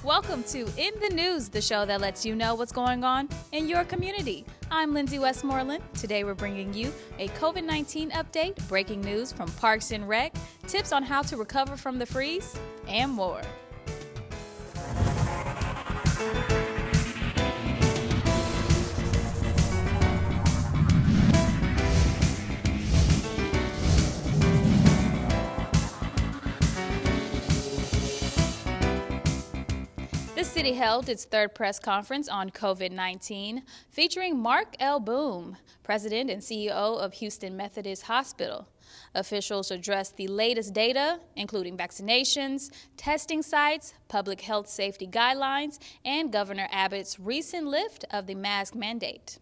Welcome to In the News, the show that lets you know what's going on in your community. I'm Lindsay Westmoreland. Today we're bringing you a COVID-19 update, breaking news from Parks and Rec, tips on how to recover from the freeze, and more. The city held its third press conference on COVID-19, featuring Mark L. Boom, President and CEO of Houston Methodist Hospital. Officials addressed the latest data, including vaccinations, testing sites, public health safety guidelines, and Governor Abbott's recent lift of the mask mandate.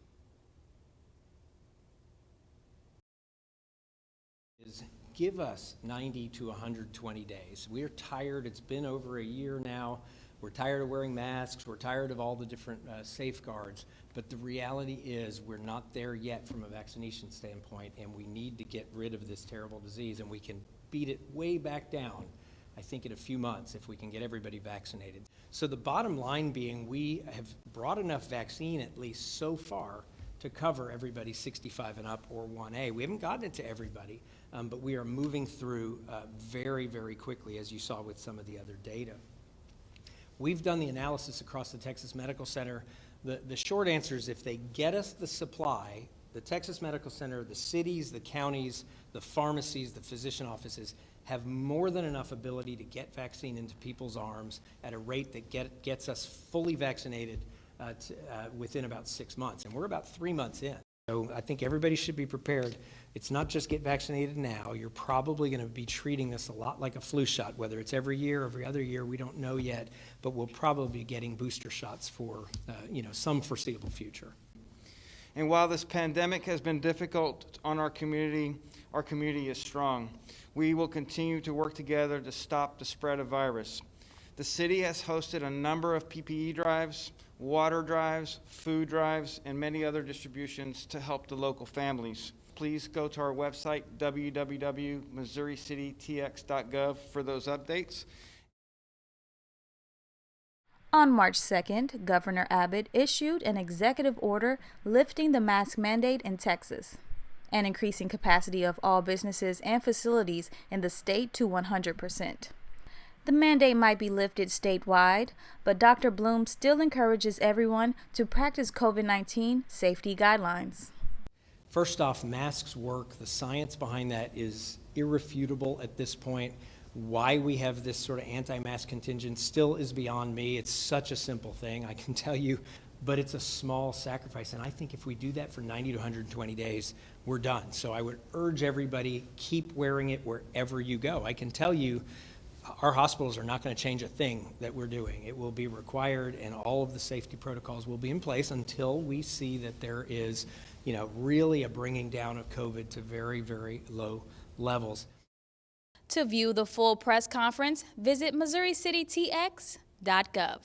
Give us 90 to 120 days. We're tired. It's been over a year now. We're tired of wearing masks. We're tired of all the different safeguards. But the reality is we're not there yet from a vaccination standpoint, and we need to get rid of this terrible disease, and we can beat it way back down, I think, in a few months if we can get everybody vaccinated. So the bottom line being we have brought enough vaccine, at least so far, to cover everybody 65 and up or 1A. We haven't gotten it to everybody, but we are moving through very, very quickly, as you saw with some of the other data. We've done the analysis across the Texas Medical Center. The short answer is if they get us the supply, the Texas Medical Center, the cities, the counties, the pharmacies, the physician offices have more than enough ability to get vaccine into people's arms at a rate that gets us fully vaccinated within about 6 months. And we're about 3 months in. So I think everybody should be prepared. It's not just get vaccinated now. You're probably going to be treating this a lot like a flu shot, whether it's every year, every other year, we don't know yet, but we'll probably be getting booster shots for some foreseeable future. And while this pandemic has been difficult on our community is strong. We will continue to work together to stop the spread of virus. The city has hosted a number of PPE drives, water drives, food drives, and many other distributions to help the local families. Please go to our website, www.missouricitytx.gov, for those updates. On March 2nd, Governor Abbott issued an executive order lifting the mask mandate in Texas and increasing capacity of all businesses and facilities in the state to 100%. The mandate might be lifted statewide, but Dr. Bloom still encourages everyone to practice COVID-19 safety guidelines. First off, masks work. The science behind that is irrefutable at this point. Why we have this sort of anti-mask contingent still is beyond me. It's such a simple thing, I can tell you, but it's a small sacrifice. And I think if we do that for 90 to 120 days, we're done. So I would urge everybody, keep wearing it wherever you go. I can tell you, our hospitals are not going to change a thing that we're doing. It will be required, and all of the safety protocols will be in place until we see that there is, really a bringing down of COVID to very, very low levels. To view the full press conference, visit MissouriCityTX.gov.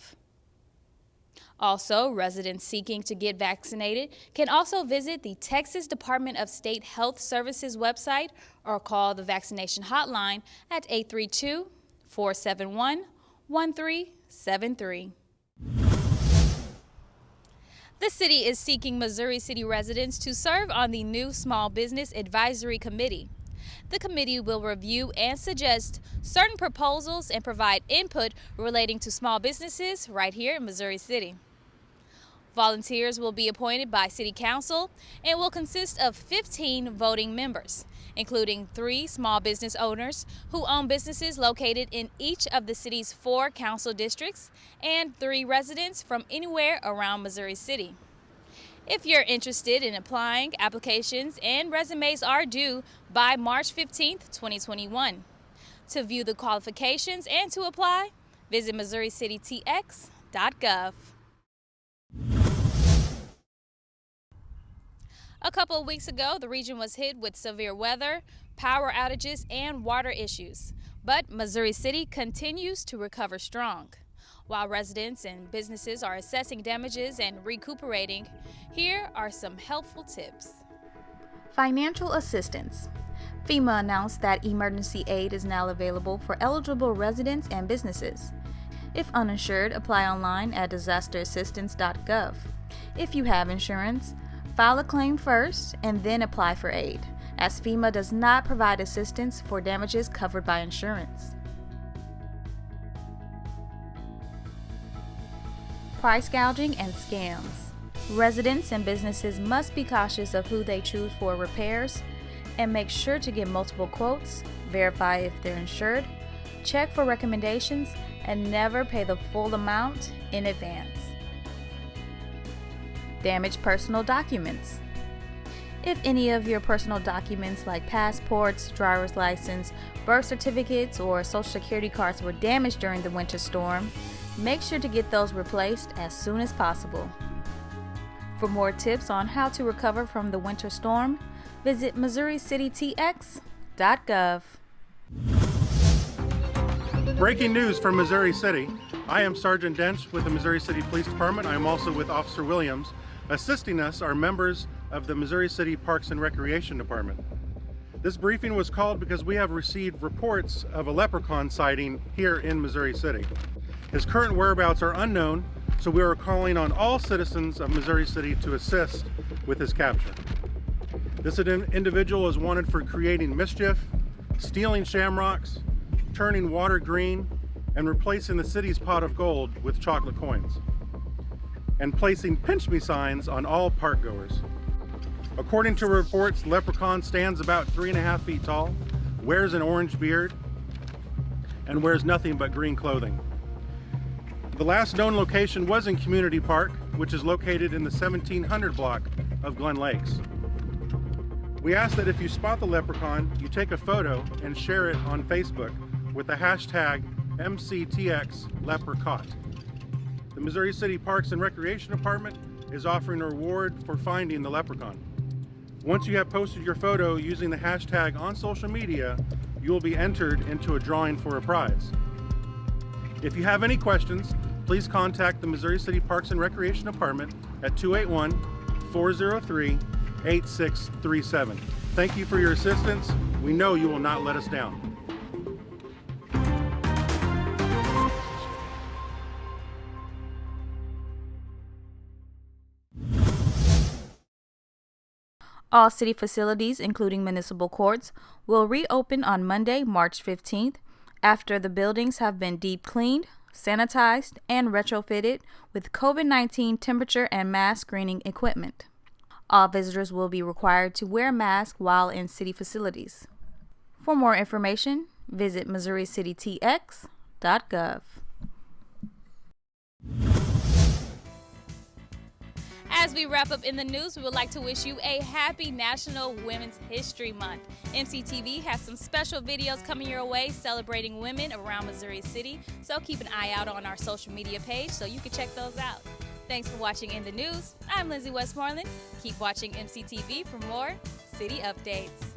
Also, residents seeking to get vaccinated can also visit the Texas Department of State Health Services website or call the vaccination hotline at 832-471-1373. The city is seeking Missouri City residents to serve on the new Small Business Advisory Committee. The committee will review and suggest certain proposals and provide input relating to small businesses right here in Missouri City. Volunteers will be appointed by City Council and will consist of 15 voting members, including 3 small business owners who own businesses located in each of the city's 4 council districts and 3 residents from anywhere around Missouri City. If you're interested in applying, applications and resumes are due by March 15th, 2021. To view the qualifications and to apply, visit MissouriCityTX.gov. A couple of weeks ago, the region was hit with severe weather, power outages, and water issues. But Missouri City continues to recover strong. While residents and businesses are assessing damages and recuperating, here are some helpful tips. Financial assistance. FEMA announced that emergency aid is now available for eligible residents and businesses. If uninsured, apply online at disasterassistance.gov. If you have insurance, file a claim first and then apply for aid, as FEMA does not provide assistance for damages covered by insurance. Price gouging and scams. Residents and businesses must be cautious of who they choose for repairs and make sure to get multiple quotes, verify if they're insured, check for recommendations, and never pay the full amount in advance. Damaged personal documents. If any of your personal documents like passports, driver's license, birth certificates, or social security cards were damaged during the winter storm, make sure to get those replaced as soon as possible. For more tips on how to recover from the winter storm, visit MissouriCityTX.gov. Breaking news from Missouri City. I am Sergeant Dench with the Missouri City Police Department. I am also with Officer Williams. Assisting us are members of the Missouri City Parks and Recreation Department. This briefing was called because we have received reports of a leprechaun sighting here in Missouri City. His current whereabouts are unknown, so we are calling on all citizens of Missouri City to assist with his capture. This individual is wanted for creating mischief, stealing shamrocks, turning water green, and replacing the city's pot of gold with chocolate coins, and placing pinch me signs on all park goers. According to reports, Leprechaun stands about 3.5 feet tall, wears an orange beard, and wears nothing but green clothing. The last known location was in Community Park, which is located in the 1700 block of Glen Lakes. We ask that if you spot the leprechaun, you take a photo and share it on Facebook with the hashtag MCTXLepreCaught. The Missouri City Parks and Recreation Department is offering a reward for finding the leprechaun. Once you have posted your photo using the hashtag on social media, you will be entered into a drawing for a prize. If you have any questions, please contact the Missouri City Parks and Recreation Department at 281-403-8637. Thank you for your assistance. We know you will not let us down. All city facilities, including municipal courts, will reopen on Monday, March 15th, after the buildings have been deep cleaned, sanitized, and retrofitted with COVID-19 temperature and mask screening equipment. All visitors will be required to wear a mask while in city facilities. For more information, visit MissouriCityTX.gov. As we wrap up in the news, we would like to wish you a happy National Women's History Month. MCTV has some special videos coming your way celebrating women around Missouri City, so keep an eye out on our social media page so you can check those out. Thanks for watching In the News. I'm Lindsay Westmoreland. Keep watching MCTV for more city updates.